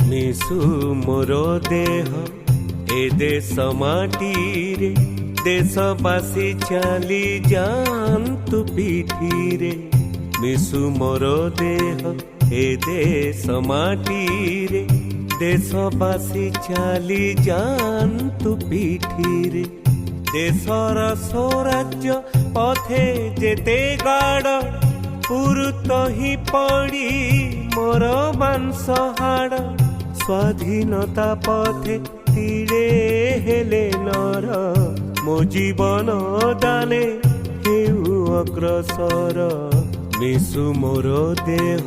ମିଶୁ ମୋର ଦେହ ଏ ଦେଶ ମାଟିରେ, ଦେଶବାସୀ ଚାଲି ଯାଆନ୍ତୁ ପିଠିରେ। ମିଶୁ ମୋର ଦେହ ଏ ଦେଶ ମାଟିରେ, ଦେଶବାସୀ ଚାଲି ଯାଆନ୍ତୁ ପିଠିରେ। ଦେଶର ସ୍ୱରାଜ୍ୟ ପଥେ ଯେତେ ଗାଡ଼, ପୁରୁତ ହିଁ ପଡ଼ି ମୋର ମାଂସ ହାଡ଼। ସ୍ୱାଧୀନତା ପଥେ ତୀରେ ହେଲେ ନର, ମୋ ଜୀବନ ଦାନେ ହେଉ ଅଗ୍ରସର। ମିଶୁ ମୋର ଦେହ